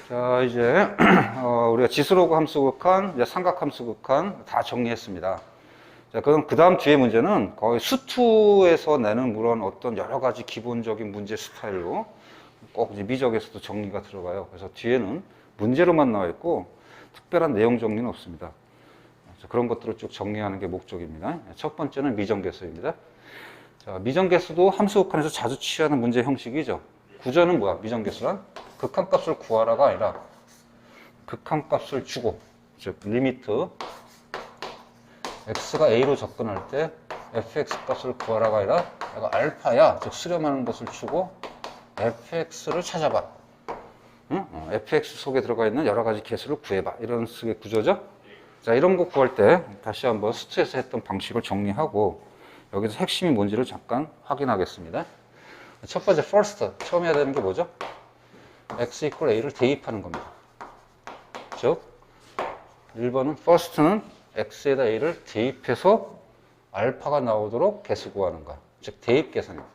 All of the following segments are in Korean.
자, 이제 우리가 지수로그 함수 극한, 이제 삼각함수 극한 다 정리했습니다. 자, 그럼 그 다음 뒤에 문제는 거의 수투에서 내는 그런 어떤 여러 가지 기본적인 문제 스타일로 꼭 이제 미적에서도 정리가 들어가요. 그래서 뒤에는 문제로만 나와 있고 특별한 내용 정리는 없습니다. 자, 그런 것들을 쭉 정리하는 게 목적입니다. 첫 번째는 미정계수입니다. 자, 미정계수도 함수 극한에서 자주 취하는 문제 형식이죠. 구조는 뭐야? 미정계수란 극한값을 구하라가 아니라 극한값을 주고, 즉 리미트 x가 a로 접근할 때 fx 값을 구하라가 아니라 내가 알파야, 즉 수렴하는 것을 주고 fx를 찾아봐. 응? fx 속에 들어가 있는 여러 가지 개수를 구해봐. 이런 식의 구조죠. 자, 이런 거 구할 때 다시 한번 수트에서 했던 방식을 정리하고 여기서 핵심이 뭔지를 잠깐 확인하겠습니다. 첫 번째 first, 처음 해야 되는 게 뭐죠? x equal a를 대입하는 겁니다. 즉 1번은 first는 x에다 a를 대입해서 알파가 나오도록 개수 구하는 거야. 즉 대입 계산입니다.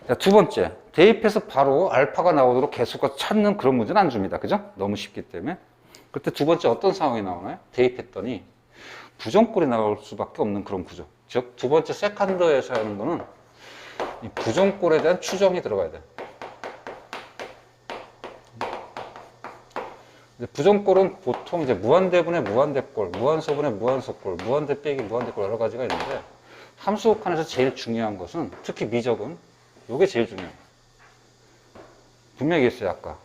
자, 두 번째, 대입해서 바로 알파가 나오도록 개수가 찾는 그런 문제는 안 줍니다. 그죠? 너무 쉽기 때문에. 그때 두 번째 어떤 상황이 나오나요? 대입했더니 부정꼴이 나올 수밖에 없는 그런 구조. 즉 두 번째 세컨드에서 하는 거는 이 부정꼴에 대한 추정이 들어가야 돼. 부정꼴은 보통 이제 무한대분의 무한대꼴, 무한소분의 무한소꼴, 무한대 빼기 무한대꼴 여러 가지가 있는데 함수 극한에서 제일 중요한 것은 특히 미적은 이게 제일 중요해요. 분명히 했어요, 아까.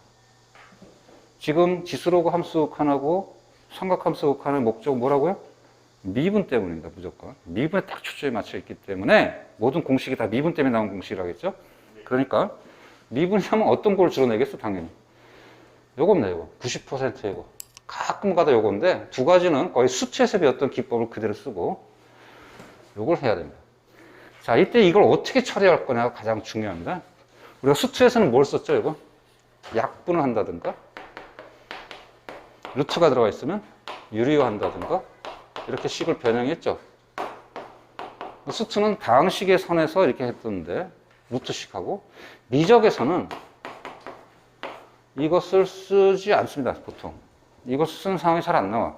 지금 지수로그 함수 극한하고 삼각함수 극한의 목적은 뭐라고요? 미분 때문입니다, 무조건. 미분에 딱 초점이 맞춰 있기 때문에 모든 공식이 다 미분 때문에 나온 공식이라겠죠? 그러니까 미분이라면 어떤 걸 주로 내겠어, 당연히. 요겁니다, 요거. 90% 이거. 가끔 가다 요건데 두 가지는 거의 수치에서 배웠던 기법을 그대로 쓰고 요걸 해야 됩니다. 자, 이때 이걸 어떻게 처리할 거냐가 가장 중요합니다. 우리가 수투에서는 뭘 썼죠, 이거? 약분을 한다든가, 루트가 들어가 있으면 유리화 한다든가, 이렇게 식을 변형했죠. 수투는 다항식의 선에서 이렇게 했던데, 루트식하고, 미적에서는 이것을 쓰지 않습니다, 보통. 이것을 쓰는 상황이 잘 안 나와.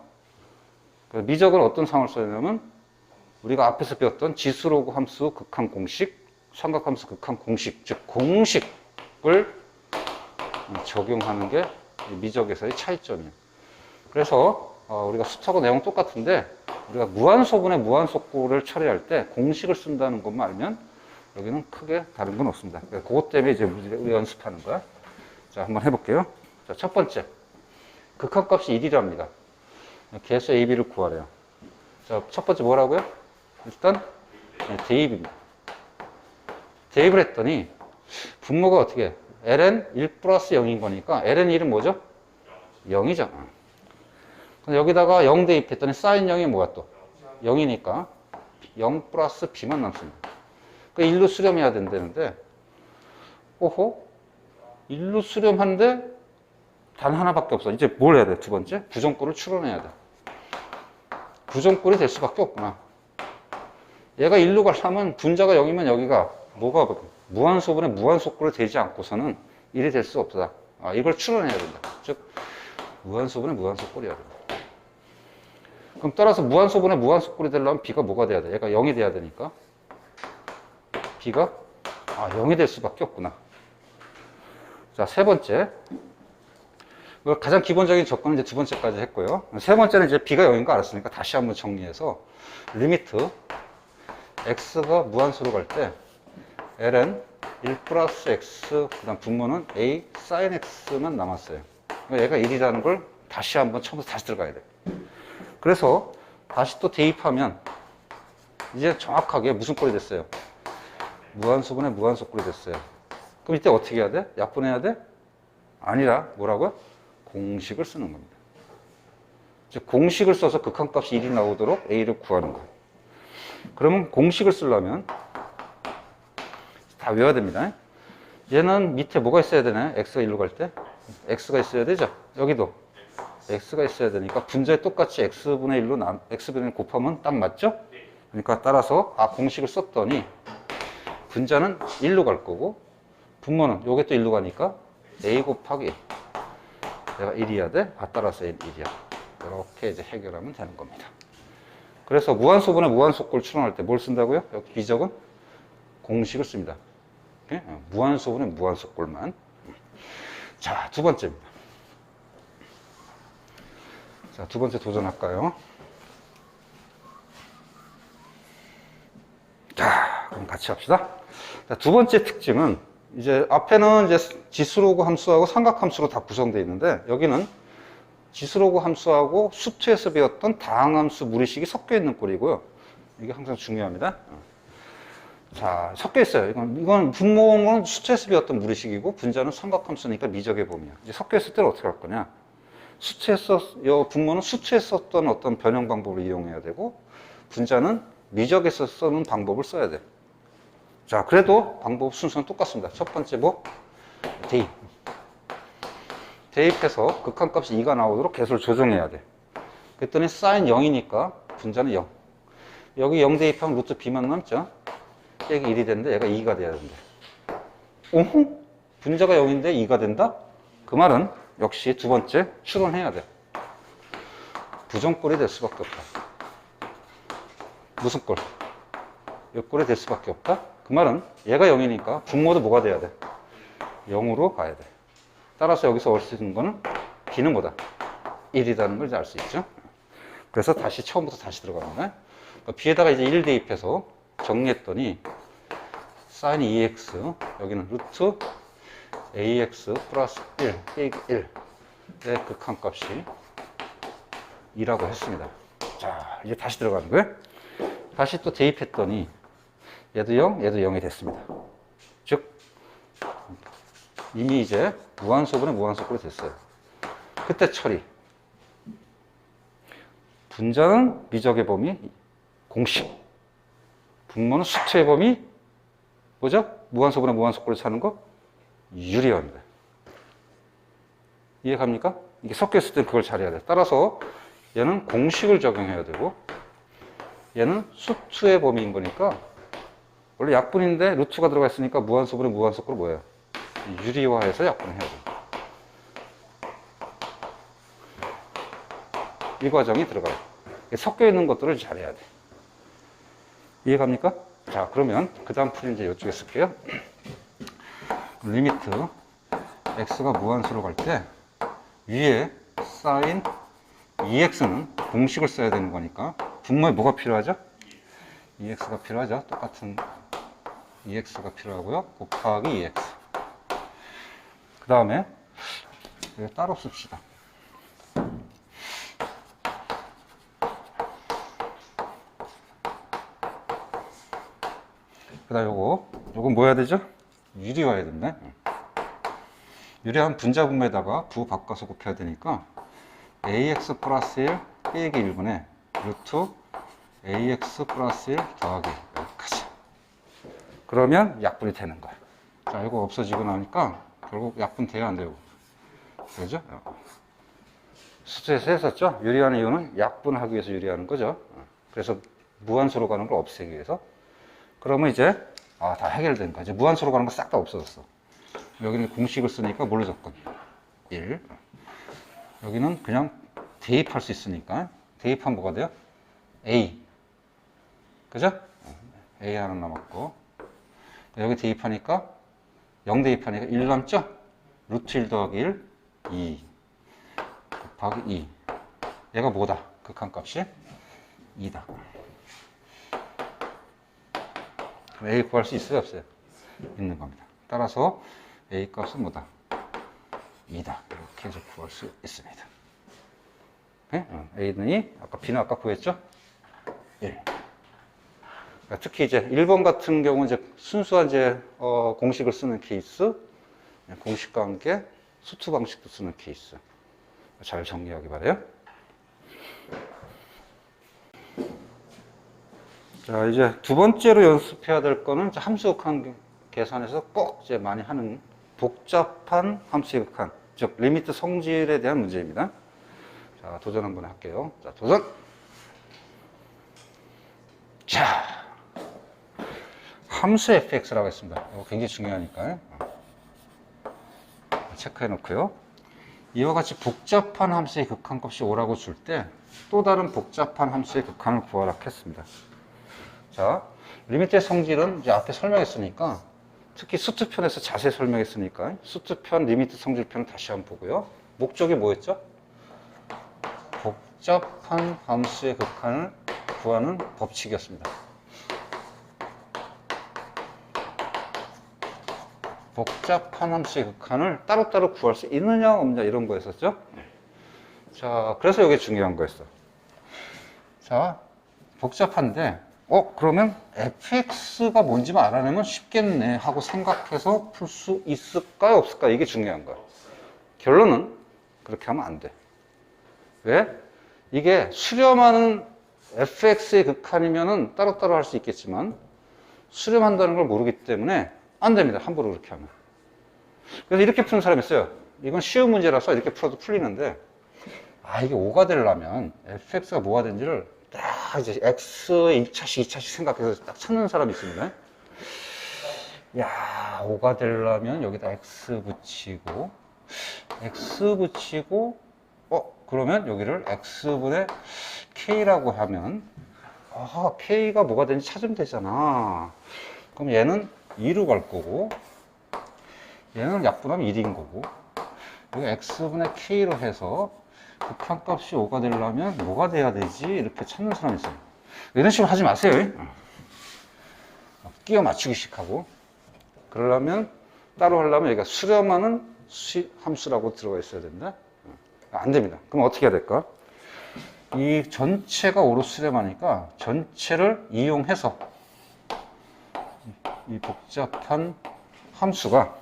미적은 어떤 상황을 써야 되냐면, 우리가 앞에서 배웠던 지수로그 함수 극한 공식, 삼각함수 극한 공식, 즉 공식을 적용하는 게 미적에서의 차이점이에요. 그래서 우리가 수트하고 내용 똑같은데 우리가 무한소분의 무한속도를 처리할 때 공식을 쓴다는 것만 알면 여기는 크게 다른 건 없습니다. 그것 때문에 이제 우리 연습하는 거야. 자, 한번 해볼게요. 자, 첫 번째, 극한값이 1이랍니다. 개수 AB를 구하래요. 자, 첫 번째 뭐라고요? 일단 대입입니다. 대입을 했더니 분모가 어떻게 해? ln 1 플러스 0인 거니까 ln 1은 뭐죠? 0이죠. 여기다가 0 대입했더니 사인 0이 뭐야 또? 0이니까 0 플러스 b만 남습니다. 그 1로 수렴해야 된다는데 오호? 1로 수렴하는데 단 하나밖에 없어. 이제 뭘 해야 돼? 두 번째? 부정꼴을 추론해야 돼. 부정꼴이 될 수밖에 없구나. 얘가 1로 가려면 분자가 0이면 여기가 뭐가 무한소분의 무한속꼴이 되지 않고서는 1이 될 수 없다. 이걸 추론해야 된다. 즉 무한소분의 무한속꼴이어야 된다. 그럼 따라서 무한소분의 무한속꼴이 되려면 b가 뭐가 돼야 돼? 얘가 0이 돼야 되니까 b가 0이 될 수밖에 없구나. 자, 세 번째. 가장 기본적인 접근은 이제 두 번째까지 했고요. 세 번째는 이제 b가 0인 거 알았으니까 다시 한번 정리해서 리미트 x가 무한수로 갈 때 ln 1 플러스 x 그 다음 분모는 a sin x만 남았어요. 얘가 1이라는 걸 다시 한번 처음부터 다시 들어가야 돼. 그래서 다시 또 대입하면 이제 정확하게 무슨 꼴이 됐어요? 무한소분의 무한속꼴이 됐어요. 그럼 이때 어떻게 해야 돼? 약분해야 돼? 아니라 뭐라고요? 공식을 쓰는 겁니다. 즉 공식을 써서 극한값이 1이 나오도록 a를 구하는 거예요. 그러면 공식을 쓰려면 다 외워야 됩니다. 얘는 밑에 뭐가 있어야 되나요? x가 1로 갈 때? x가 있어야 되죠? 여기도 x가 있어야 되니까 분자에 똑같이 x분의 1로 x분의 1 곱하면 딱 맞죠? 그러니까 따라서 공식을 썼더니 분자는 1로 갈 거고 분모는 요게 또 1로 가니까 a 곱하기 내가 1이어야 돼? 따라서 1이야. 이렇게 이제 해결하면 되는 겁니다. 그래서 무한소분의 무한속골 추론할 때 뭘 쓴다고요? 여기 미적은 공식을 씁니다. 무한소분의 무한속골만. 자, 두 번째입니다. 자, 두 번째 도전할까요? 자, 그럼 같이 합시다. 자, 두 번째 특징은 이제 앞에는 이제 지수로그 함수하고 삼각함수로 다 구성되어 있는데 여기는 지수로그 함수하고 수투에서 배웠던 다항함수 무리식이 섞여 있는 꼴이고요. 이게 항상 중요합니다. 자, 섞여 있어요. 이건 분모는 수투에서 배웠던 무리식이고 분자는 삼각함수니까 미적의 범위야. 이제 섞여 있을 때는 어떻게 할 거냐? 분모는 수투에서 썼던 어떤 변형 방법을 이용해야 되고 분자는 미적에서 쓰는 방법을 써야 돼. 자, 그래도 방법 순서는 똑같습니다. 첫 번째 뭐? 대입. 대입해서 극한값이 2가 나오도록 개수를 조정해야 돼. 그랬더니 사인 0이니까 분자는 0. 여기 0 대입하면 루트 b만 남죠? 얘가 1이 되는데 얘가 2가 돼야 된다. 오호? 분자가 0인데 2가 된다? 그 말은 역시 두 번째 추론해야 돼. 부정꼴이 될 수밖에 없다. 무슨 꼴? 이 꼴이 될 수밖에 없다? 그 말은 얘가 0이니까 분모도 뭐가 돼야 돼? 0으로 가야 돼. 따라서 여기서 올 수 있는 거는 b는 뭐다? 1이라는 걸 알 수 있죠. 그래서 다시 처음부터 다시 들어갑니다. 그러니까 b에다가 이제 1 대입해서 정리했더니 sin 2x 여기는 루트 ax 플러스 1 빼기 1의 극한값이 2라고 했습니다. 자, 이제 다시 들어가는 거예요. 다시 또 대입했더니 얘도 0, 얘도 0이 됐습니다. 즉 이미 이제 무한소분의 무한속골이 됐어요. 그때 처리. 분자는 미적의 범위 공식. 분모는 수투의 범위 뭐죠? 무한소분의 무한속골을 찾는 거 유리합니다. 이해갑니까? 이게 섞여 있을 때 그걸 잘해야 돼. 따라서 얘는 공식을 적용해야 되고 얘는 수투의 범위인 거니까 원래 약분인데 루트가 들어가 있으니까 무한소분의 무한속골은 뭐예요? 유리화해서 약분을 해야 돼. 이 과정이 들어가요. 섞여 있는 것들을 잘해야 돼. 이해갑니까? 자, 그러면 그 다음 풀이 이제 이쪽에 쓸게요. 리미트 x가 무한수로 갈 때 위에 sin 2x는 공식을 써야 되는 거니까 분모에 뭐가 필요하죠? 2x가 필요하죠. 똑같은 2x가 필요하고요. 곱하기 2x. 그 다음에 따로 씁시다. 그 다음 요건 뭐 해야 되죠? 유리화해야 된다. 유리한 분자 분모에다가 부 바꿔서 곱해야 되니까 ax 플러스 1 빼기 1분의 루트 ax 플러스 1 더하기 여기까지. 그러면 약분이 되는 거야. 자, 이거 없어지고 나니까 결국 약분 돼야 안 되고. 그죠? 수트에서 했었죠? 유리하는 이유는 약분하기 위해서 유리하는 거죠. 그래서 무한수로 가는 걸 없애기 위해서. 그러면 이제 다 해결된 거야. 이제 무한수로 가는 거 싹 다 없어졌어. 여기는 공식을 쓰니까 뭘로 접근? 1. 여기는 그냥 대입할 수 있으니까 대입하면 뭐가 돼요? A. 그죠? A 하나 남았고 여기 대입하니까 0 대입하니까 1 남죠? 루트 1 더하기 1 2 곱하기 2. 얘가 뭐다? 극한값이 2다. 그럼 A 구할 수 있어요? 없어요? 있는 겁니다. 따라서 A 값은 뭐다? 2다. 이렇게 해서 구할 수 있습니다. 네? A는 B는 아까 구했죠? 1. 그러니까 특히 이제 1번 같은 경우는 이제 순수한 이제 공식을 쓰는 케이스, 공식 관계, 수투 방식도 쓰는 케이스. 잘 정리하기 바라요. 자, 이제 두 번째로 연습해야 될 거는 함수 극한 계산에서 꼭 이제 많이 하는 복잡한 함수의 극한, 즉 리미트 성질에 대한 문제입니다. 자, 도전 한번 할게요. 자, 도전. 자, 함수 fx라고 했습니다. 이거 굉장히 중요하니까요. 체크해 놓고요. 이와 같이 복잡한 함수의 극한값이 5라고 줄 때 또 다른 복잡한 함수의 극한을 구하라 했습니다. 자, 리미트의 성질은 이제 앞에 설명했으니까, 특히 수트편에서 자세히 설명했으니까 수트편 리미트 성질편을 다시 한번 보고요. 목적이 뭐였죠? 복잡한 함수의 극한을 구하는 법칙이었습니다. 복잡한 함수의 극한을 따로따로 구할 수 있느냐 없느냐 이런 거였었죠. 자, 그래서 이게 중요한 거였어. 자, 복잡한데 그러면 fx가 뭔지만 알아내면 쉽겠네 하고 생각해서 풀 수 있을까요 없을까, 이게 중요한 거야. 결론은 그렇게 하면 안 돼. 왜? 이게 수렴하는 fx의 극한이면은 따로따로 할 수 있겠지만 수렴한다는 걸 모르기 때문에 안 됩니다. 함부로 그렇게 하면. 그래서 이렇게 푸는 사람이 있어요. 이건 쉬운 문제라서 이렇게 풀어도 풀리는데, 이게 5가 되려면 fx가 뭐가 된지를 딱 이제 x의 1차씩 2차씩 생각해서 딱 찾는 사람이 있습니다. 야, 5가 되려면 여기다 x 붙이고 그러면 여기를 x분의 k라고 하면 k가 뭐가 되는지 찾으면 되잖아. 그럼 얘는 2로 갈 거고 얘는 약분하면 1인 거고, 여기 x분의 k로 해서 극한값이 5가 되려면 뭐가 돼야 되지? 이렇게 찾는 사람이 있어요. 이런 식으로 하지 마세요. 끼워 맞추기식 하고. 그러려면 따로 하려면 여기가 수렴하는 함수라고 들어가 있어야 된다. 안 됩니다. 그럼 어떻게 해야 될까? 이 전체가 5로 수렴하니까 전체를 이용해서 이 복잡한 함수가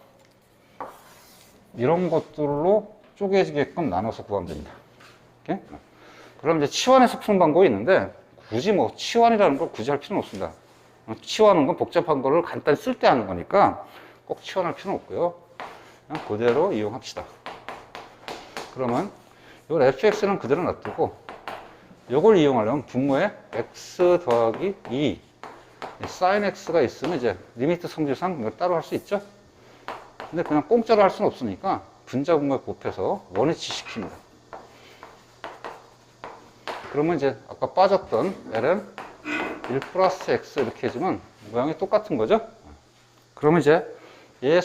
이런 것들로 쪼개지게끔 나눠서 구하면 됩니다. 이렇게? 그럼 이제 치환해서 푸는 방법이 있는데, 굳이 뭐 치환이라는 걸 굳이 할 필요는 없습니다. 치환하는 건 복잡한 거를 간단히 쓸 때 하는 거니까 꼭 치환할 필요는 없고요. 그냥 그대로 이용합시다. 그러면 이걸 fx는 그대로 놔두고 이걸 이용하려면 분모에 x 더하기 2 sin x가 있으면 이제 리미트 성질상 이걸 따로 할 수 있죠. 근데 그냥 공짜로 할 수는 없으니까 분자 분모에 곱해서 원위치 시킵니다. 그러면 이제 아까 빠졌던 ln 1 플러스 x 이렇게 해주면 모양이 똑같은 거죠. 그러면 이제 얘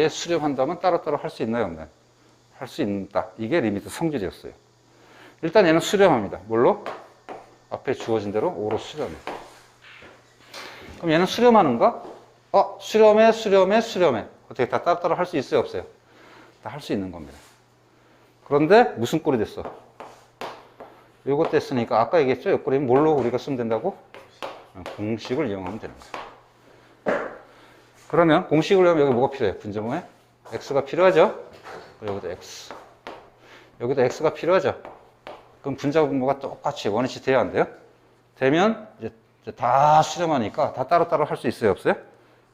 수렴한다면 따로따로 할 수 있나요 없나요? 할 수 있다. 이게 리미트 성질이었어요. 일단 얘는 수렴합니다. 뭘로? 앞에 주어진 대로 5로 수렴해. 그럼 얘는 수렴하는가? 수렴해. 어떻게 다 따로따로 할 수 있어요 없어요? 다 할 수 있는 겁니다. 그런데 무슨 꼴이 됐어? 요것 됐으니까 아까 얘기했죠? 요꼴이 뭘로 우리가 쓰면 된다고? 공식을 이용하면 되는 거예요. 그러면 공식을 이용하면 여기 뭐가 필요해요? 분자분모에 x가 필요하죠? 여기도 x. 여기도 x가 필요하죠? 그럼 분자분모가 똑같이 원위치 돼야 안 돼요? 되면 이제 다 수렴하니까 다 따로따로 할 수 있어요 없어요?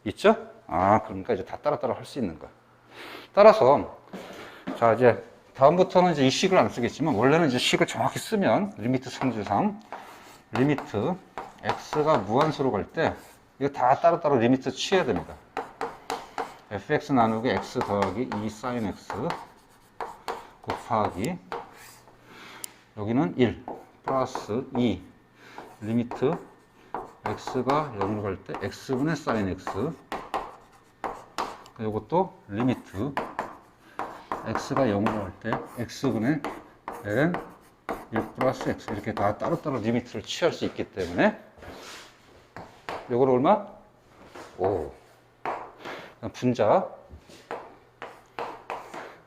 있죠? 그러니까 이제 다 따로따로 할 수 있는 거야. 따라서 자, 이제 다음부터는 이제 이 식을 안 쓰겠지만, 원래는 이제 식을 정확히 쓰면 리미트 성질상 리미트 x가 무한수로 갈 때 이거 다 따로따로 리미트 취해야 됩니다. fx 나누기 x 더하기 2 sin x 곱하기 여기는 1 플러스 2 리미트 x가 0으로 갈 때 x분의 sin x, 이것도 리미트 x가 0으로 갈 때 x분의 ln 1 플러스 x, 이렇게 다 따로따로 리미트를 취할 수 있기 때문에 이걸 얼마? 5. 분자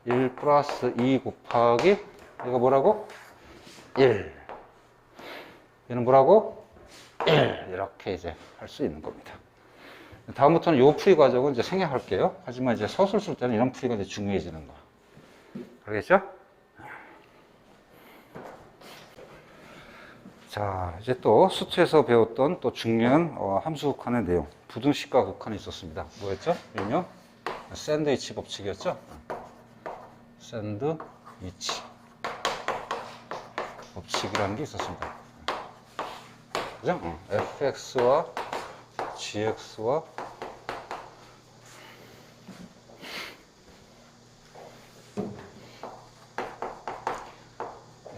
1 플러스 2 곱하기 이거 뭐라고? 1. 얘는 뭐라고? 1. 이렇게 이제 할 수 있는 겁니다. 다음부터는 이 풀이 과정은 이제 생략할게요. 하지만 이제 서술 쓸 때는 이런 풀이가 이제 중요해지는 거야. 알겠죠? 자, 이제 또 수트에서 배웠던 또 중요한 함수 극한의 내용, 부등식과 극한이 있었습니다. 뭐였죠? 일명 샌드위치 법칙이었죠? 샌드위치 법칙이라는 게 있었습니다. 그죠? fx와 gx와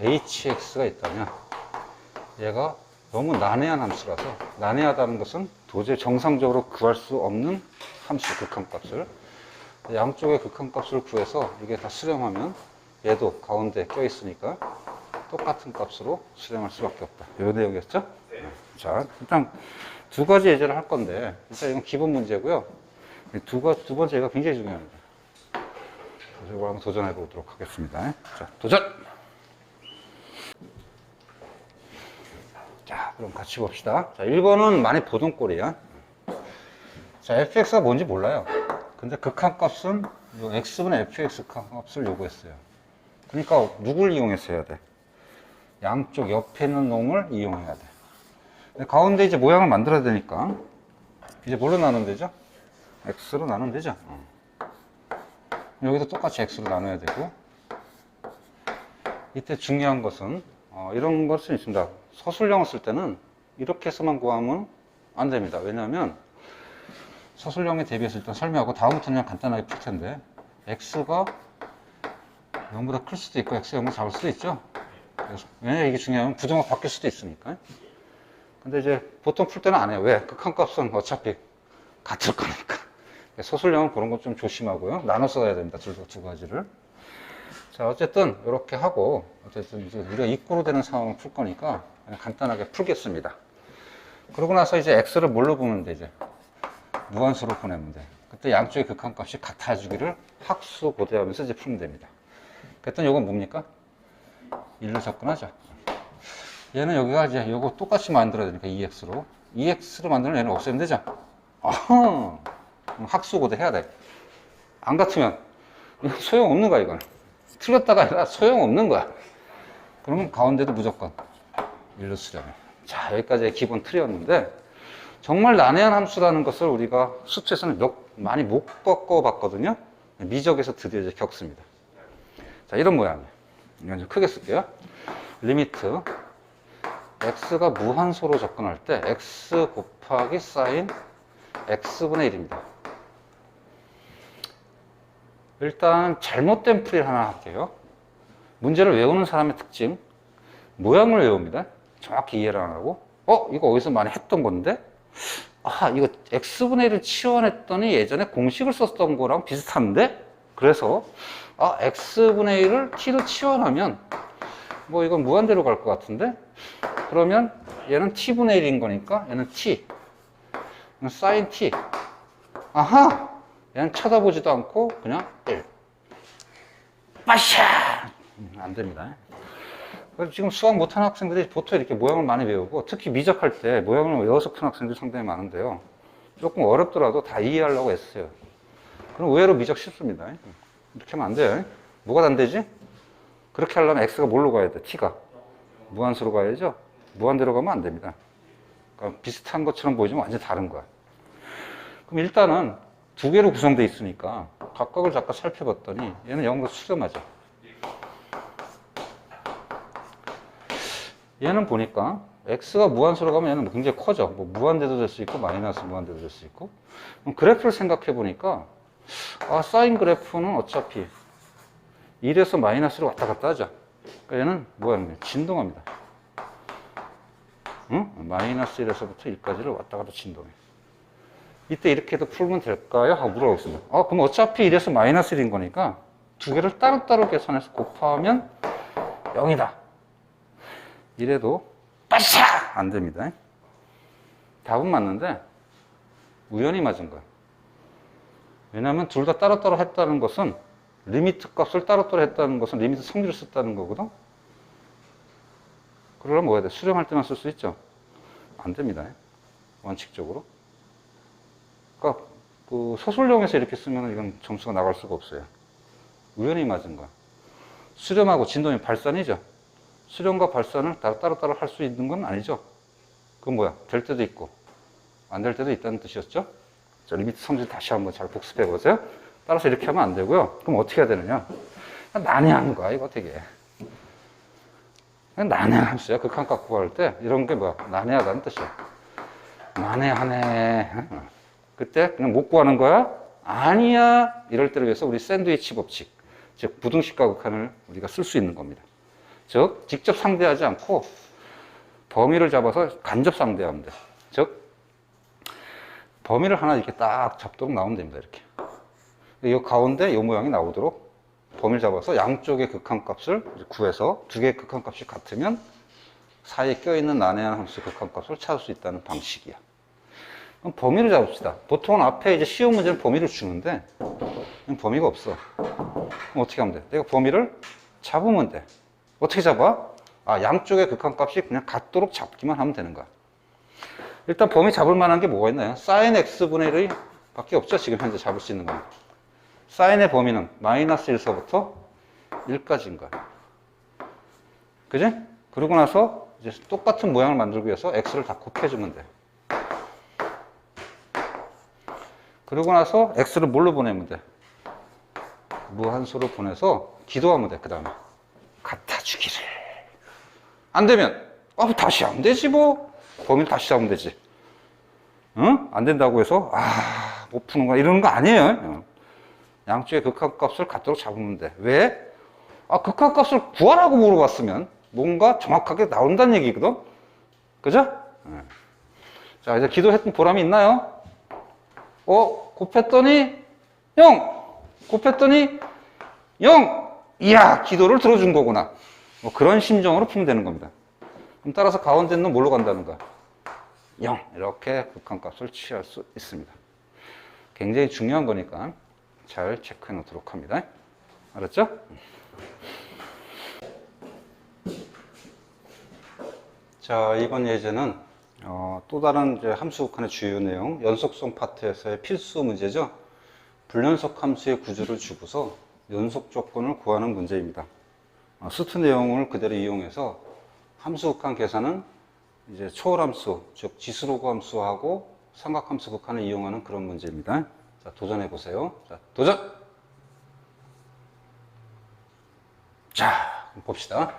hx가 있다면 얘가 너무 난해한 함수라서, 난해하다는 것은 도저히 정상적으로 구할 수 없는 함수, 극한값을. 양쪽의 극한값을 구해서 이게 다 수렴하면 얘도 가운데 껴있으니까 똑같은 값으로 수렴할 수밖에 없다. 이 내용이었죠? 자, 일단 두 가지 예제를 할 건데, 일단 이건 기본 문제고요. 두 번째가 굉장히 중요합니다. 그래서 이걸 한번 도전해 보도록 하겠습니다. 자, 도전! 자, 그럼 같이 봅시다. 자, 1번은 많이 보던 꼴이야. 자, fx가 뭔지 몰라요. 근데 극한값은 요 x분의 fx 극한값을 요구했어요. 그러니까 누굴 이용해서 해야 돼? 양쪽 옆에 있는 놈을 이용해야 돼. 근데 가운데 이제 모양을 만들어야 되니까 이제 뭘로 나누면 되죠? x로 나누면 되죠. 여기도 똑같이 x로 나눠야 되고, 이때 중요한 것은 이런 것을 있습니다. 서술형을 쓸 때는 이렇게 해서만 구하면 안 됩니다. 왜냐하면 서술형에 대비해서 일단 설명하고 다음부터는 그냥 간단하게 풀 텐데, x가 0보다 클 수도 있고 x가 0보다 작을 수도 있죠. 그래서 왜냐면 이게 중요하면 부정가 바뀔 수도 있으니까. 근데 이제 보통 풀 때는 안 해요. 왜? 극한값은 어차피 같을 거니까. 서술형은 그런 거 좀 조심하고요. 나눠서 가야 됩니다. 두 가지를. 자, 어쨌든 이렇게 하고, 어쨌든 이제 우리가 이꼬로 되는 상황을 풀 거니까 그냥 간단하게 풀겠습니다. 그러고 나서 이제 x를 뭘로 보면 되죠? 무한수로 보내면 돼. 그때 양쪽의 극한값이 같아지기를 학수 고대하면서 이제 풀면 됩니다. 그랬더니 이건 뭡니까? 1로 접근하죠. 얘는 여기가 이제 이거 똑같이 만들어야 되니까 2x로. 2x로 만들면 얘는 없애면 되죠? 아하! 학수 고대 해야 돼. 안 같으면 소용없는 거야, 이건. 틀렸다가 아니라 소용없는 거야. 그러면 가운데도 무조건 1로 수렴해. 자, 여기까지 기본 틀이었는데, 정말 난해한 함수라는 것을 우리가 수투에서는 많이 못 겪어봤거든요. 미적에서 드디어 이제 겪습니다. 자, 이런 모양이에요. 이건 좀 크게 쓸게요. 리미트 x가 무한소로 접근할 때 x 곱하기 사인 x분의 1입니다. 일단 잘못된 풀이를 하나 할게요. 문제를 외우는 사람의 특징, 모양을 외웁니다. 정확히 이해를 안 하고, 이거 어디서 많이 했던 건데, 이거 x분의 1을 치환했더니 예전에 공식을 썼던 거랑 비슷한데? 그래서 x분의 1을 t로 치환하면 뭐 이건 무한대로 갈 것 같은데? 그러면 얘는 t분의 1인 거니까 얘는 t, sin t. 아하! 얘는 쳐다보지도 않고 그냥 1. 빠샤! 안 됩니다. 그래서 지금 수학 못하는 학생들이 보통 이렇게 모양을 많이 외우고, 특히 미적할 때 모양을 외워서 푸는 학생들이 상당히 많은데요. 조금 어렵더라도 다 이해하려고 애써요. 그럼 의외로 미적 쉽습니다. 이렇게 하면 안 돼요. 뭐가 안 되지? 그렇게 하려면 x가 뭘로 가야 돼? t가 무한수로 가야죠. 무한대로 가면 안 됩니다. 그러니까 비슷한 것처럼 보이지만 완전히 다른 거야. 그럼 일단은 두 개로 구성되어 있으니까 각각을 잠깐 살펴봤더니 얘는 0으로 수렴하죠. 얘는 보니까 x가 무한수로 가면 얘는 굉장히 커져. 뭐 무한대도 될 수 있고 마이너스 무한대도 될 수 있고. 그럼 그래프를 생각해 보니까 사인 그래프는 어차피 1에서 마이너스로 왔다 갔다 하죠. 그러니까 얘는 뭐야? 진동합니다. 응? 마이너스 1에서부터 1까지를 왔다 갔다 진동해. 이때 이렇게도 풀면 될까요? 하고 물어보겠습니다. 그럼 어차피 1에서 마이너스 1인 거니까 두 개를 따로따로 계산해서 곱하면 0이다. 이래도 빠샤! 안 됩니다. 답은 맞는데 우연히 맞은 거야. 왜냐하면 둘 다 따로따로 했다는 것은, 리미트 값을 따로따로 했다는 것은 리미트 성질을 썼다는 거거든. 그러려면 뭐 해야 돼? 수렴할 때만 쓸 수 있죠? 안 됩니다. 원칙적으로. 그러니까 그 소술형에서 이렇게 쓰면 이건 점수가 나갈 수가 없어요. 우연히 맞은 거야. 수렴하고 진동이 발산이죠. 수렴과 발산을 따로따로 할 수 있는 건 아니죠. 그건 뭐야? 될 때도 있고 안 될 때도 있다는 뜻이었죠. 자, 리미트 성질 다시 한번 잘 복습해 보세요. 따라서 이렇게 하면 안 되고요. 그럼 어떻게 해야 되느냐? 난해한 거야, 이거 되게. 난해한 함수야. 극한값 구할 때 이런 게 뭐야? 난해하다는 뜻이야. 난해하네. 그때 그냥 못 구하는 거야? 아니야. 이럴 때를 위해서 우리 샌드위치 법칙, 즉 부등식과 극한을 우리가 쓸 수 있는 겁니다. 즉, 직접 상대하지 않고 범위를 잡아서 간접 상대하면 돼. 즉, 범위를 하나 이렇게 딱 잡도록 나오면 됩니다. 이렇게. 이 가운데 이 모양이 나오도록 범위를 잡아서 양쪽의 극한값을 구해서 두 개의 극한값이 같으면 사이에 껴있는 난해한 함수의 극한값을 찾을 수 있다는 방식이야. 그럼 범위를 잡읍시다. 보통은 앞에 이제 쉬운 문제는 범위를 주는데 범위가 없어. 그럼 어떻게 하면 돼? 내가 범위를 잡으면 돼. 어떻게 잡아? 양쪽의 극한값이 그냥 같도록 잡기만 하면 되는 거야. 일단 범위 잡을 만한 게 뭐가 있나요? sin x분의 1이 밖에 없죠. 지금 현재 잡을 수 있는 건. sin의 범위는 마이너스 1서부터 1까지인 거야. 그지? 그러고 나서 이제 똑같은 모양을 만들기 위해서 x를 다 곱해주면 돼. 그러고 나서 x를 뭘로 보내면 돼? 무한수로 보내서 기도하면 돼. 그 다음에 같아주기를. 안 되면 다시 안 되지 뭐. 범위를 다시 잡으면 되지. 응? 안 된다고 해서 못 푸는 거야 이러는 거 아니에요. 양쪽의 극한값을 같도록 잡으면 돼. 왜? 극한값을 구하라고 물어봤으면 뭔가 정확하게 나온다는 얘기거든. 그죠? 자, 이제 기도했던 보람이 있나요? 곱했더니 0! 곱했더니 0! 이야, 기도를 들어준 거구나. 뭐 그런 심정으로 풀면 되는 겁니다. 그럼 따라서 가운데 있는 뭘로 간다는 거야? 0. 이렇게 극한값을 취할 수 있습니다. 굉장히 중요한 거니까 잘 체크해 놓도록 합니다. 알았죠? 자, 이번 예제는 또 다른 이제 함수 극한의 주요 내용, 연속성 파트에서의 필수 문제죠. 불연속 함수의 구조를 주고서 연속 조건을 구하는 문제입니다. 수트 내용을 그대로 이용해서 함수 극한 계산은 이제 초월함수, 즉 지수로그 함수하고 삼각함수 극한을 이용하는 그런 문제입니다. 자, 도전해 보세요. 자, 도전! 자, 봅시다.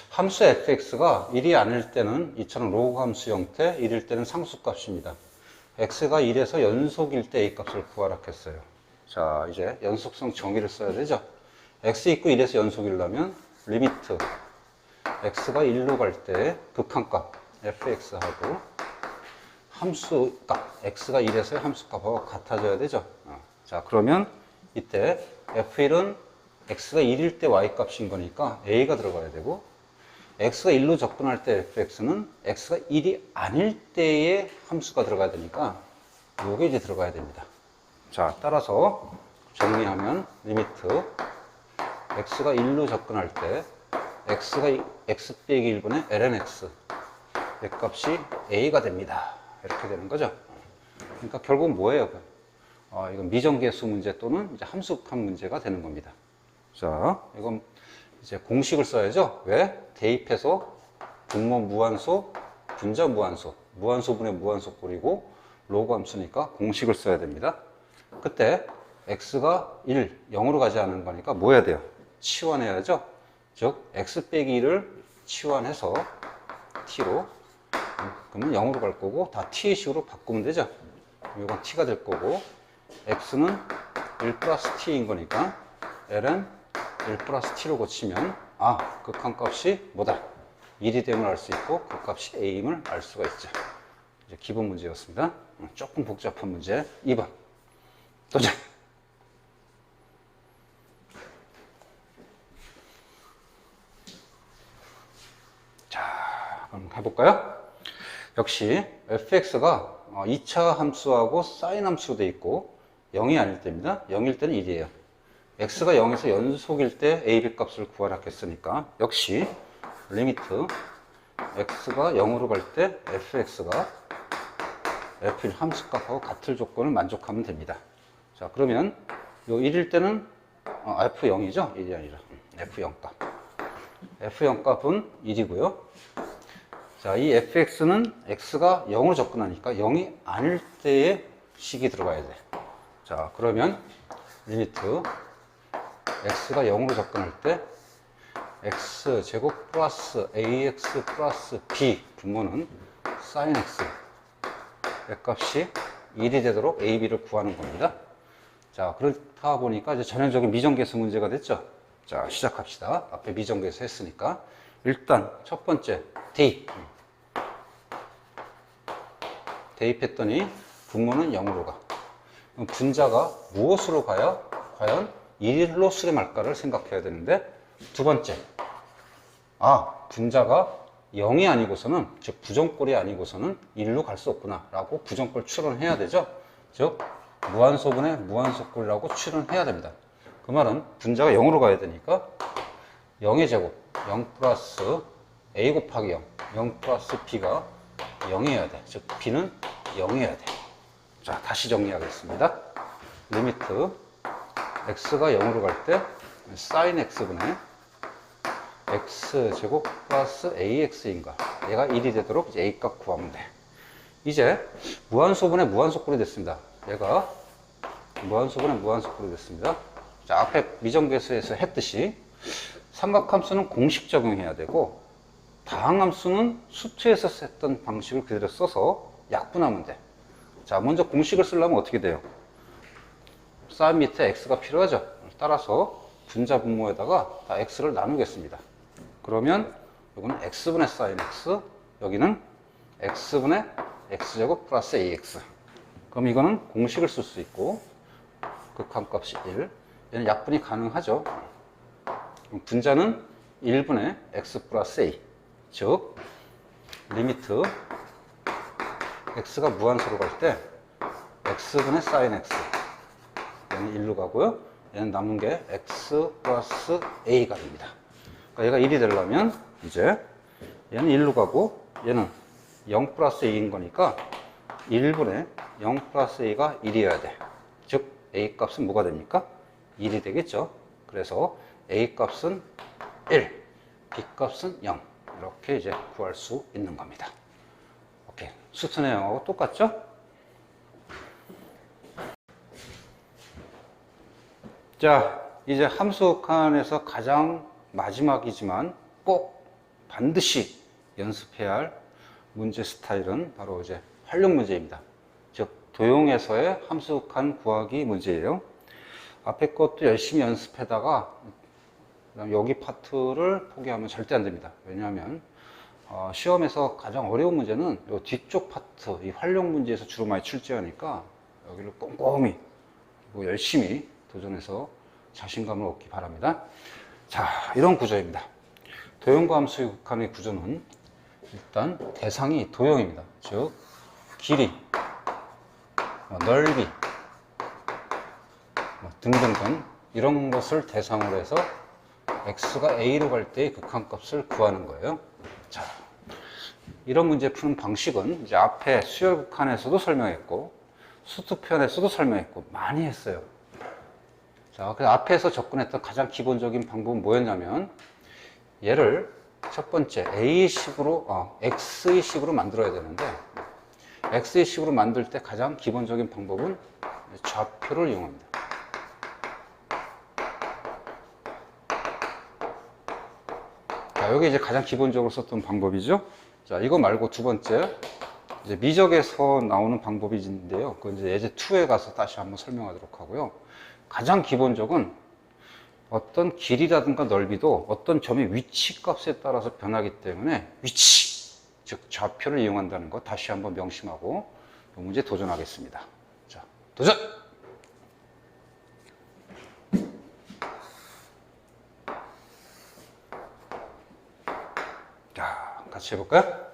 함수 fx가 1이 아닐 때는 이처럼 로그 함수 형태, 1일 때는 상수값입니다. x가 1에서 연속일 때 a 값을 구하라 했어요. 자, 이제 연속성 정의를 써야 되죠. x 있고 1에서 연속이려면 리미트 x가 1로 갈 때 극한값 fx하고 함수값 x가 1에서의 함수값하고 같아져야 되죠. 자, 그러면 이때 f1은 x가 1일 때 y값인 거니까 a가 들어가야 되고, x가 1로 접근할 때 fx는 x가 1이 아닐 때의 함수가 들어가야 되니까 요게 이제 들어가야 됩니다. 자, 따라서 정리하면 리미트 x가 1로 접근할 때 x가 x 빼기 1분의 ln x 의 값이 a가 됩니다. 이렇게 되는 거죠. 그러니까 결국 뭐예요? 이건 미정계수 문제 또는 이제 함수극한 문제가 되는 겁니다. 자, 이건 이제 공식을 써야죠. 왜? 대입해서 분모 무한소, 분자 무한소, 무한소분의 무한소 꼴이고 로그 함수니까 공식을 써야 됩니다. 그때 x가 1, 0으로 가지 않는 거니까 뭐 해야 돼요? 치환해야죠. 즉 x 빼기 1을 치환해서 t로, 그러면 0으로 갈 거고 다 t의 식으로 바꾸면 되죠. 이건 t가 될 거고 x는 1 플러스 t인 거니까 ln 1 플러스 t로 고치면 극한값이 뭐다? 1이 됨을 알 수 있고 그 값이 a임을 알 수가 있죠. 이제 기본 문제였습니다. 조금 복잡한 문제 2번 도전! 자, 그럼 해볼까요? 역시 fx가 2차 함수하고 사인 함수로 되어 있고 0이 아닐 때입니다. 0일 때는 1이에요. x가 0에서 연속일 때 ab 값을 구하라 했으니까 역시 리미트 x가 0으로 갈 때 fx가 f1 함수값하고 같을 조건을 만족하면 됩니다. 자, 그러면 요 1일 때는 f0이죠? 1이 아니라 f0 값. f0 값은 1이고요. 자, 이 fx는 x가 0으로 접근하니까 0이 아닐 때의 식이 들어가야 돼. 자, 그러면 리미트 x가 0으로 접근할 때 x제곱 플러스 ax 플러스 b 분모는 sin x 의 값이 1이 되도록 a, b를 구하는 겁니다. 자, 그렇다 보니까 이제 전형적인 미정계수 문제가 됐죠. 자, 시작합시다. 앞에 미정계에서 했으니까. 일단 첫 번째 대입. 대입했더니 분모는 0으로 가. 그럼 분자가 무엇으로 가야 과연 1로 수렴할까를 생각해야 되는데, 두 번째, 분자가 0이 아니고서는, 즉 부정꼴이 아니고서는 1로 갈 수 없구나 라고 부정꼴 추론해야 되죠. 즉 무한소분의 무한소꼴이라고 추론해야 됩니다. 그 말은 분자가 0으로 가야 되니까 0의 제곱 0 플러스 a 곱하기 0, 0 플러스 b가 0이어야 돼. 즉 b는 0이어야 돼. 자, 다시 정리하겠습니다. 리미트 x가 0으로 갈 때 sin x분의 x제곱 플러스 ax인가, 얘가 1이 되도록 이제 a 값 구하면 돼. 이제 무한소분의 무한소꼴이 됐습니다. 얘가 무한소분의 무한소꼴이 됐습니다. 자, 앞에 미정계수에서 했듯이 삼각함수는 공식 적용해야 되고, 다항함수는 수투에서 했던 방식을 그대로 써서 약분하면 돼. 자, 먼저 공식을 쓰려면 어떻게 돼요? 사인 밑에 x가 필요하죠. 따라서 분자 분모에다가 다 x를 나누겠습니다. 그러면 이거는 x분의 사인 x, 여기는 x분의 x제곱 플러스 ax. 그럼 이거는 공식을 쓸 수 있고, 극한값이 1, 얘는 약분이 가능하죠. 그럼 분자는 1분의 x 플러스 a, 즉 리미트 x가 무한소로 갈 때 x분의 사인 x, 얘는 1로 가고요. 얘는 남은 게 x 플러스 a가 됩니다. 그러니까 얘가 1이 되려면 이제 얘는 1로 가고 얘는 0 플러스 a인 거니까 1분의 0 플러스 a가 1이어야 돼. 즉 a 값은 뭐가 됩니까? 1이 되겠죠. 그래서 a 값은 1, b 값은 0, 이렇게 이제 구할 수 있는 겁니다. 오케이. 수트 내용하고 똑같죠? 자, 이제 함수 칸에서 가장 마지막이지만 꼭 반드시 연습해야 할 문제 스타일은 바로 이제 활용 문제입니다. 즉 도형에서의 함수 칸 구하기 문제예요. 앞에 것도 열심히 연습하다가 여기 파트를 포기하면 절대 안 됩니다. 왜냐하면 시험에서 가장 어려운 문제는 이 뒤쪽 파트, 이 활용 문제에서 주로 많이 출제하니까 여기를 꼼꼼히 열심히 도전해서 자신감을 얻기 바랍니다. 자, 이런 구조입니다. 도형과 함수의 극한의 구조는 일단 대상이 도형입니다. 즉 길이, 넓이 등등등 이런 것을 대상으로 해서 x가 a로 갈 때의 극한값을 구하는 거예요. 자, 이런 문제 푸는 방식은 이제 앞에 수열 극한에서도 설명했고 수투편에서도 설명했고 많이 했어요. 자, 그래서 앞에서 접근했던 가장 기본적인 방법은 뭐였냐면, 얘를 첫 번째 A식으로, X의 식으로 만들어야 되는데, X의 식으로 만들 때 가장 기본적인 방법은 좌표를 이용합니다. 자, 여기 이제 가장 기본적으로 썼던 방법이죠. 자, 이거 말고 두 번째, 이제 미적에서 나오는 방법인데요. 그건 이제 예제 2에 가서 다시 한번 설명하도록 하고요. 가장 기본적은 어떤 길이라든가 넓이도 어떤 점의 위치 값에 따라서 변하기 때문에 위치, 즉 좌표를 이용한다는 거 다시 한번 명심하고 이 문제 도전하겠습니다. 자, 도전! 자, 같이 해볼까요?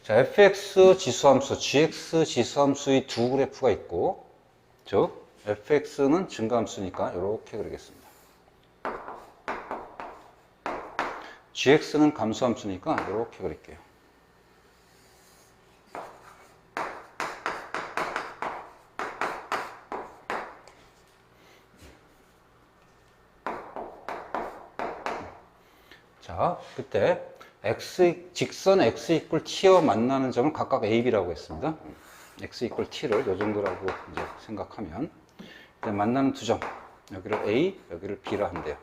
자, fx 지수함수, gx 지수함수의 두 그래프가 있고, 즉 fx는 증가함수니까 이렇게 그리겠습니다. gx는 감소함수니까 이렇게 그릴게요. 자, 그때 직선 x 이퀄 t와 만나는 점을 각각 a, b라고 했습니다. x 이퀄 t를 이 정도라고 이제 생각하면 이제 만나는 두 점, 여기를 a, 여기를 b라 한대요.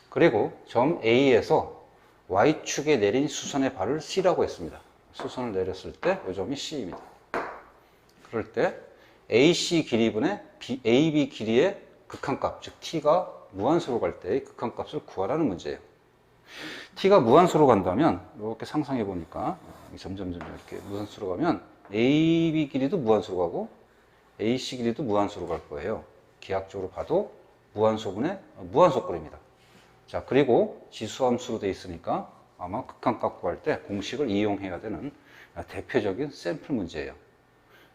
그리고 점 a에서 y축에 내린 수선의 발을 c라고 했습니다. 수선을 내렸을 때 이 점이 c입니다. 그럴 때 ac 길이분의 ab 길이의 극한값, 즉 t가 무한수로 갈 때의 극한값을 구하라는 문제예요. t가 무한수로 간다면 이렇게 상상해 보니까 점점 이렇게 무한수로 가면 ab 길이도 무한수로 가고 ac 길이도 무한수로 갈 거예요. 기하학적으로 봐도 무한소분의 무한소꼴입니다. 자, 그리고 지수함수로 되어 있으니까 아마 극한값 구할 때 공식을 이용해야 되는 대표적인 샘플 문제예요.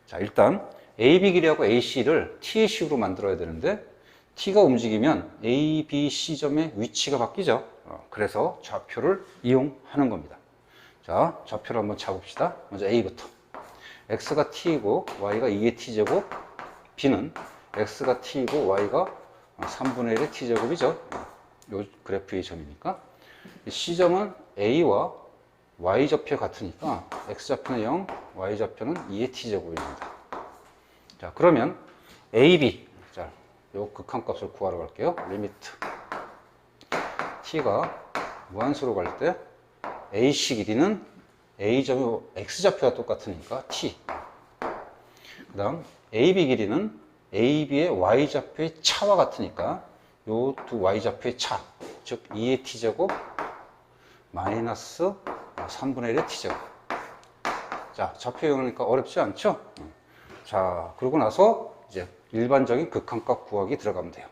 자, 일단 AB 길이하고 AC를 T의 식으로 만들어야 되는데 T가 움직이면 A, B, C점의 위치가 바뀌죠. 그래서 좌표를 이용하는 겁니다. 자, 좌표를 한번 잡읍시다. 먼저 A부터. X가 T이고 Y가 2의 T제곱, B는 X가 T이고 Y가 3분의 1의 T제곱이죠. 요 그래프의 점이니까. C점은 A와 Y좌표 같으니까 X좌표는 0, Y좌표는 2의 T제곱입니다. 자, 그러면 AB. 자, 요 극한값을 구하러 갈게요. 리미트. T가 무한수로 갈 때 AC 길이는 A점이 X좌표가 똑같으니까 T. 그 다음 AB 길이는 AB의 Y좌표의 차와 같으니까 요 두 Y좌표의 차, 즉 2의 T제곱 마이너스 3분의 1의 T제곱. 자, 좌표 이용하니까 어렵지 않죠? 자, 그러고 나서 이제 일반적인 극한값 구하기 들어가면 돼요.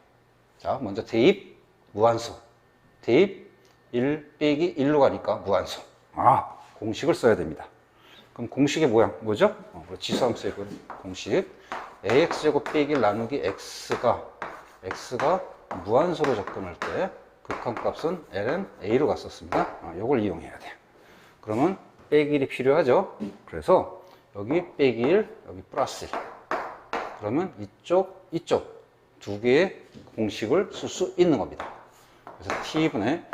자, 먼저 대입 무한수. 대입 1 빼기 1로 가니까 무한수. 아, 공식을 써야 됩니다. 그럼 공식의 모양 뭐죠? 지수함수의 공식. ax제곱 빼기 1 나누기 x가 무한수로 접근할 때 극한값은 ln a로 갔었습니다. 이걸 이용해야 돼요. 그러면 빼기 1이 필요하죠. 그래서 여기 빼기 1, 여기 플러스 1. 그러면 이쪽 두 개의 공식을 쓸 수 있는 겁니다. 그래서 t분의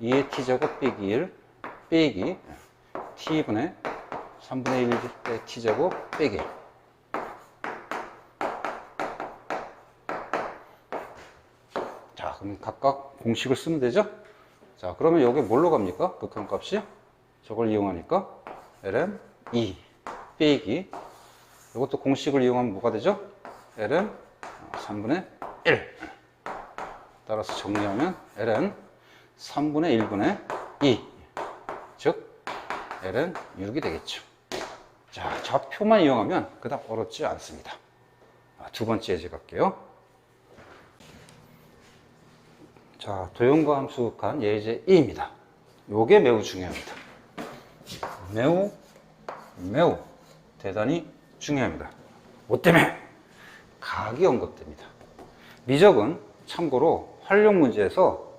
2의 t제곱 빼기 1 빼기 t분의 3분의 1의 t제곱 빼기 1. 자, 그럼 각각 공식을 쓰면 되죠? 자, 그러면 여기 뭘로 갑니까? 극한값이? 저걸 이용하니까 ln 2 빼기 이것도 공식을 이용하면 뭐가 되죠? ln 3분의 1. 따라서 정리하면 ln 3분의 1분의 2. 즉 ln 6이 되겠죠. 자, 좌표만 이용하면 그닥 어렵지 않습니다. 두 번째 예제 갈게요. 자, 도형과 함수 극한 예제 2입니다. 요게 매우 중요합니다. 매우 대단히 중요합니다. 뭐 때문에? 각이 언급됩니다. 미적은 참고로 활용 문제에서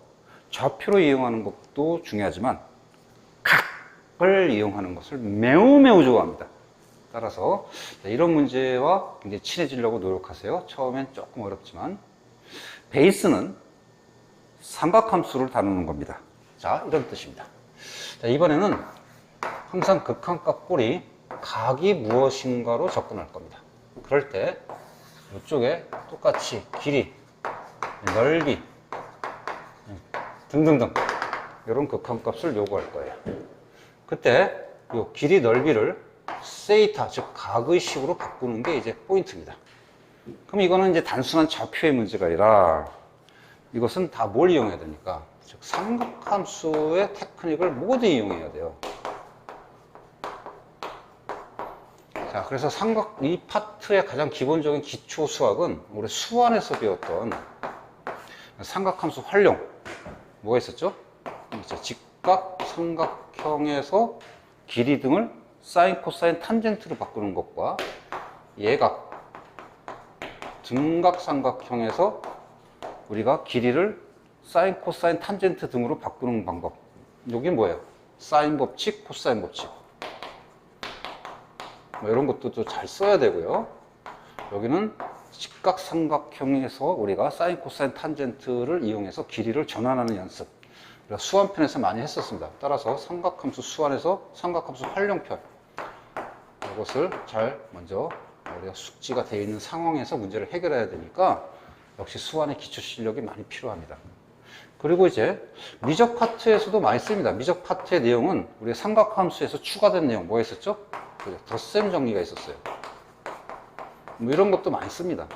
좌표로 이용하는 것도 중요하지만 각을 이용하는 것을 매우 좋아합니다. 따라서 이런 문제와 굉장히 친해지려고 노력하세요. 처음엔 조금 어렵지만 베이스는 삼각함수를 다루는 겁니다. 자, 이런 뜻입니다. 자, 이번에는 항상 극한값 꼴이 각이 무엇인가로 접근할 겁니다. 그럴 때 이쪽에 똑같이 길이, 넓이 등등등 이런 극한값을 요구할 거예요. 그때 이 길이, 넓이를 세이타, 즉 각의 식으로 바꾸는 게 이제 포인트입니다. 그럼 이거는 이제 단순한 좌표의 문제가 아니라 이것은 다 뭘 이용해야 됩니까? 즉 삼각함수의 테크닉을 모두 이용해야 돼요. 자, 그래서 이 파트의 가장 기본적인 기초 수학은 우리 수완에서 배웠던 삼각함수 활용. 뭐가 있었죠? 직각 삼각형에서 길이 등을 사인, 코사인, 탄젠트로 바꾸는 것과 예각, 등각 삼각형에서 우리가 길이를 사인, 코사인, 탄젠트 등으로 바꾸는 방법. 여기 뭐예요? 사인 법칙, 코사인 법칙. 뭐 이런 것도 또 잘 써야 되고요. 여기는 직각 삼각형에서 우리가 사인, 코사인, 탄젠트를 이용해서 길이를 전환하는 연습. 우리가 수완편에서 많이 했었습니다. 따라서 삼각함수 수완에서 삼각함수 활용편. 이것을 잘 먼저 우리가 숙지가 되어 있는 상황에서 문제를 해결해야 되니까 역시 수완의 기초 실력이 많이 필요합니다. 그리고 이제 미적 파트에서도 많이 씁니다. 미적 파트의 내용은 우리가 삼각함수에서 추가된 내용 뭐 했었죠? 덧셈 정리가 있었어요. 뭐 이런 것도 많이 씁니다.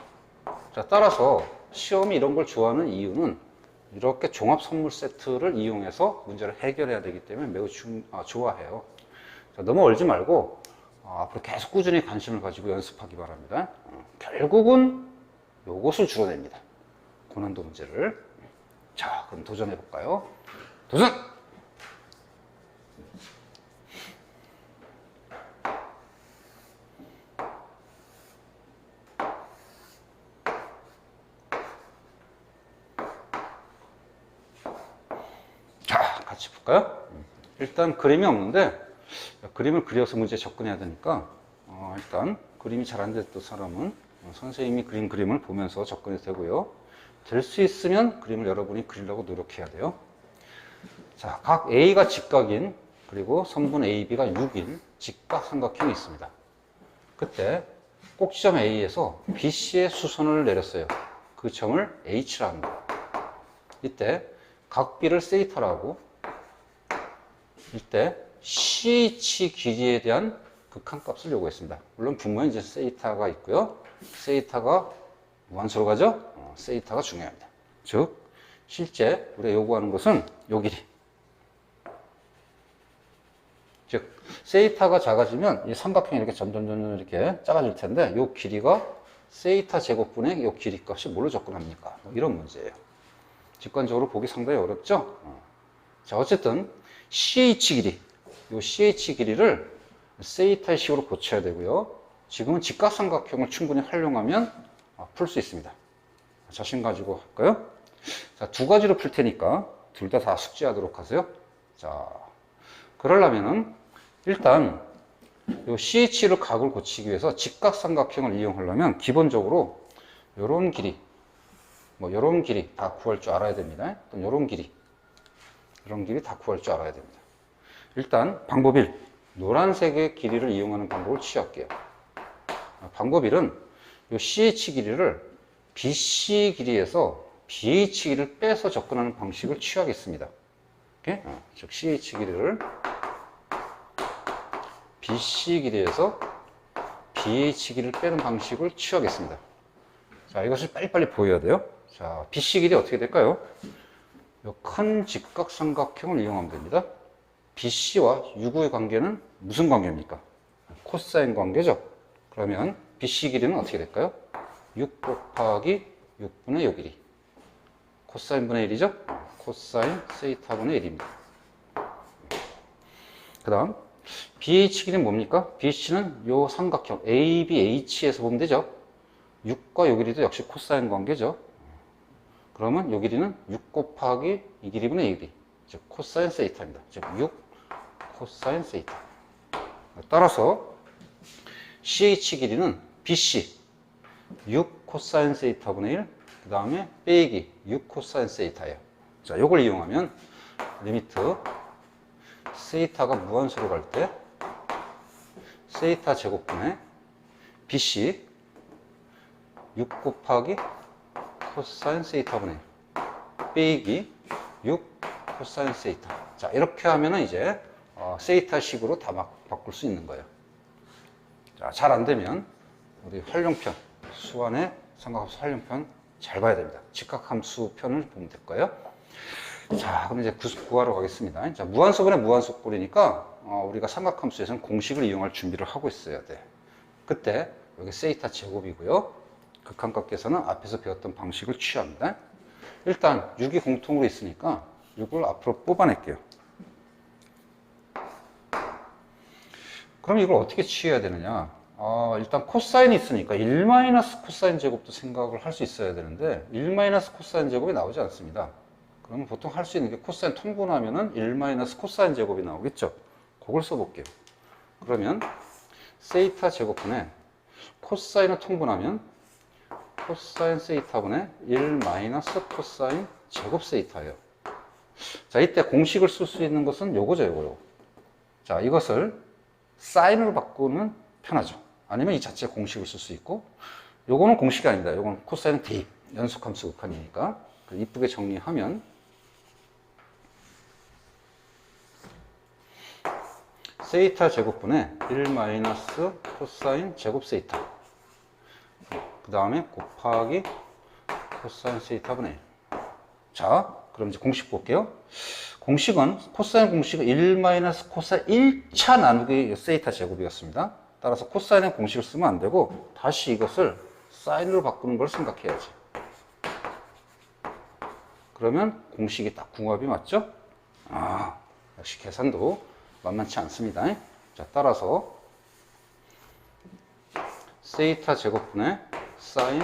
자, 따라서 시험이 이런 걸 좋아하는 이유는 이렇게 종합 선물 세트를 이용해서 문제를 해결해야 되기 때문에 매우 좋아해요. 자, 너무 얼지 말고 앞으로 계속 꾸준히 관심을 가지고 연습하기 바랍니다. 결국은 요것을 주로 냅니다. 고난도 문제를. 자, 그럼 도전해 볼까요? 도전! 자, 같이 볼까요? 일단 그림이 없는데 그림을 그려서 문제에 접근해야 되니까 일단 그림이 잘 안 됐던 사람은 선생님이 그린 그림을 보면서 접근해도 되고요. 될 수 있으면 그림을 여러분이 그리려고 노력해야 돼요. 자, 각 A가 직각인 그리고 선분 AB가 6인 직각삼각형이 있습니다. 그때 꼭지점 A에서 BC의 수선을 내렸어요. 그 점을 H라 합니다. 이때 각 B를 세이타라고, 이때 CH 길이에 대한 극한값을 요구했습니다. 물론 분모에 이제 세이타가 있고요. 세이타가 무한수로 가죠? 세이타가 중요합니다. 즉, 실제 우리가 요구하는 것은 요 길이. 즉, 세이타가 작아지면 이 삼각형이 이렇게 점점 이렇게 작아질 텐데, 요 길이가 세이타 제곱분의 요 길이 값이 뭘로 접근합니까? 이런 문제예요. 직관적으로 보기 상당히 어렵죠? 자, 어쨌든 CH 길이, 요 CH 길이를 세이타의 식으로 고쳐야 되고요. 지금은 직각삼각형을 충분히 활용하면 풀 수 있습니다. 자신 가지고 할까요? 자, 두 가지로 풀 테니까 둘 다 숙지하도록 하세요. 자, 그러려면은 일단 요 CH를 각을 고치기 위해서 직각삼각형을 이용하려면 기본적으로 요런 길이, 뭐 요런 길이 다 구할 줄 알아야 됩니다. 또 요런 길이, 이런 길이 다 구할 줄 알아야 됩니다. 일단 방법 1, 노란색의 길이를 이용하는 방법을 취할게요. 방법 1은 요 CH 길이를 BC 길이에서 BH 길이를 빼서 접근하는 방식을 취하겠습니다. 오케이? 즉 CH 길이를 BC 길이에서 BH 길이를 빼는 방식을 취하겠습니다. 자, 이것을 빨리빨리 보여야 돼요. 자, BC 길이 어떻게 될까요? 이 큰 직각삼각형을 이용하면 됩니다. BC와 유구의 관계는 무슨 관계입니까? 코사인 관계죠. 그러면 BC 길이는 어떻게 될까요? 6 곱하기 6분의 요 길이. 코사인 분의 1이죠? 코사인 세이타분의 1입니다. 그 다음 BH 길이는 뭡니까? BH는 요 삼각형 ABH에서 보면 되죠? 6과 요 길이도 역시 코사인 관계죠. 그러면 요 길이는 6 곱하기 이 길이분의 이 길이. 즉 코사인 세이타입니다. 즉 6 코사인 세이타. 따라서 CH 길이는 BC 6 코사인 세이타분의 1, 그 다음에 빼기 6 코사인 세이타예요. 자, 요걸 이용하면 리미트 세이타가 무한수로 갈 때 세이타 제곱분의 BC 6 곱하기 코사인 세이타분의 1 빼기 6 코사인 세이타. 자, 이렇게 하면은 이제 세이타식으로 다 바꿀 수 있는 거예요. 자, 잘 안 되면 우리 활용편, 수완의 삼각함수 활용편 잘 봐야 됩니다. 직각함수 편을 보면 될 거예요. 자, 그럼 이제 구하러 가겠습니다. 자, 무한소분의 무한소꼴이니까 우리가 삼각함수에서는 공식을 이용할 준비를 하고 있어야 돼. 그때 여기 세이타 제곱이고요. 극한값께서는 앞에서 배웠던 방식을 취합니다. 일단 6이 공통으로 있으니까 6을 앞으로 뽑아낼게요. 그럼 이걸 어떻게 취해야 되느냐? 일단 코사인이 있으니까 1 코사인 제곱도 생각을 할 수 있어야 되는데 1 코사인 제곱이 나오지 않습니다. 그러면 보통 할 수 있는 게 코사인 통분하면은 1 코사인 제곱이 나오겠죠? 그걸 써볼게요. 그러면 세이타 제곱분의 코사인을 통분하면 코사인 세이타분의 1 코사인 제곱 세이타예요. 자, 이때 공식을 쓸 수 있는 것은 요거죠, 요거. 자, 이것을 사인으로 바꾸면 편하죠. 아니면 이 자체 공식을 쓸 수 있고, 요거는 공식이 아닙니다. 요거는 코사인 대입, 연속함수 극한이니까. 이쁘게 정리하면, 세이타 제곱분의 1 코사인 제곱 세이타. 그 다음에 곱하기 코사인 세이타분의 1. 자, 그럼 이제 공식 볼게요. 공식은 코사인 공식은 1 마이너스 코사인 1차 나누기 세이타 제곱이었습니다. 따라서 코사인의 공식을 쓰면 안 되고 다시 이것을 사인으로 바꾸는 걸 생각해야지. 그러면 공식이 딱 궁합이 맞죠? 아, 역시 계산도 만만치 않습니다. 자, 따라서 세이타 제곱분의 사인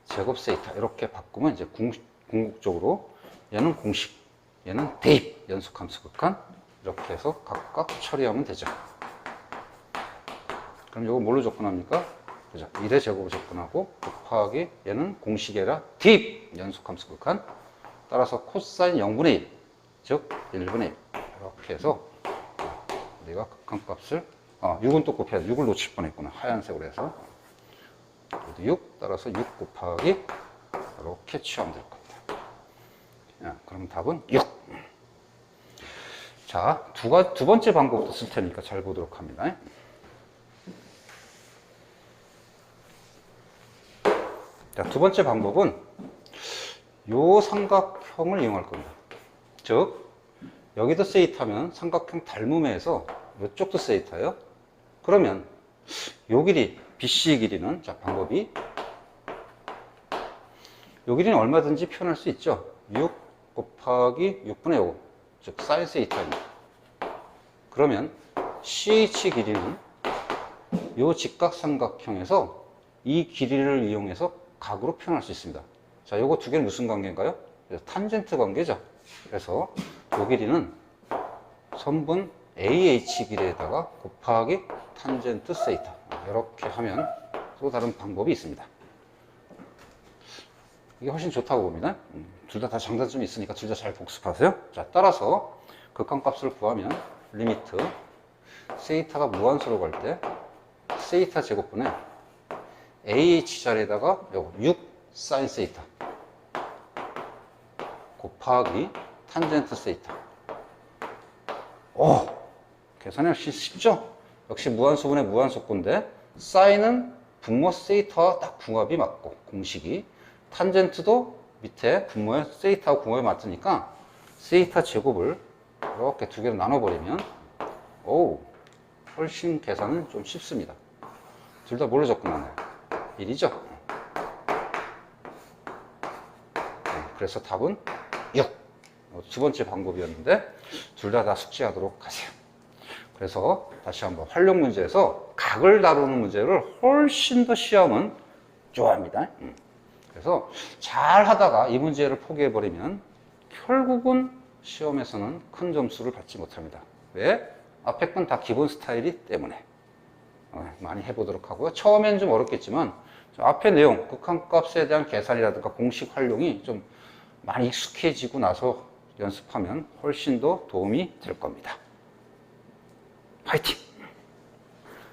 제곱 세이타 이렇게 바꾸면 이제 궁극적으로 얘는 공식, 얘는 대입, 연속함수 극한 이렇게 해서 각각 처리하면 되죠. 그럼 이거 뭘로 접근합니까? 그죠? 1의 제곱을 접근하고 곱하기 얘는 공식이 아니라 대입, 연속함수 극한 따라서 코사인 0분의 1, 즉 1분의 1 이렇게 해서 우리가 극한값을 6은 또 곱해야 돼. 6을 놓칠 뻔했구나. 하얀색으로 해서 6 따라서 6 곱하기 이렇게 취하면 될 겁니다. 그럼 답은 6. 자, 두 번째 방법도 쓸 테니까 잘 보도록 합니다. 자, 두 번째 방법은 요 삼각형을 이용할 겁니다. 즉, 여기도 세이타면 삼각형 닮음에서 이쪽도 세이타예요. 그러면 요 길이, BC의 길이는, 자, 방법이 요 길이는 얼마든지 표현할 수 있죠. 6 곱하기 6분의 5, 즉 사인 세이타입니다. 그러면 CH 길이는 요 직각삼각형에서 이 길이를 이용해서 각으로 표현할 수 있습니다. 자, 요거 두 개는 무슨 관계인가요? 탄젠트 관계죠. 그래서 요 길이는 선분 AH 길이에다가 곱하기 탄젠트 세이타 이렇게 하면 또 다른 방법이 있습니다. 이게 훨씬 좋다고 봅니다. 둘 다 장단점이 있으니까 둘 다 잘 복습하세요. 자, 따라서 극한값을 구하면 리미트 세이타가 무한수로 갈 때 세이타 제곱분의 AH 자리에다가 요거 6 사인 세이타 곱하기 탄젠트 세이타. 오, 계산이 역시 쉽죠? 역시 무한수분의 무한속도인데 사인은 분모 세이타와 딱 궁합이 맞고 공식이 탄젠트도 밑에 분모의 세이타와 궁합이 맞으니까 세이타 제곱을 이렇게 두 개로 나눠버리면 오, 훨씬 계산은 좀 쉽습니다. 둘 다 뭘로 접근하나요? 1이죠? 그래서 답은 6. 두 번째 방법이었는데 둘 다 숙지하도록 하세요. 그래서 다시 한번 활용 문제에서 각을 다루는 문제를 훨씬 더 시험은 좋아합니다. 그래서 잘 하다가 이 문제를 포기해버리면 결국은 시험에서는 큰 점수를 받지 못합니다. 왜? 앞에 건 다 기본 스타일이기 때문에. 많이 해보도록 하고요. 처음에는 좀 어렵겠지만 앞에 내용, 극한값에 대한 계산이라든가 공식 활용이 좀 많이 익숙해지고 나서 연습하면 훨씬 더 도움이 될 겁니다. 파이팅!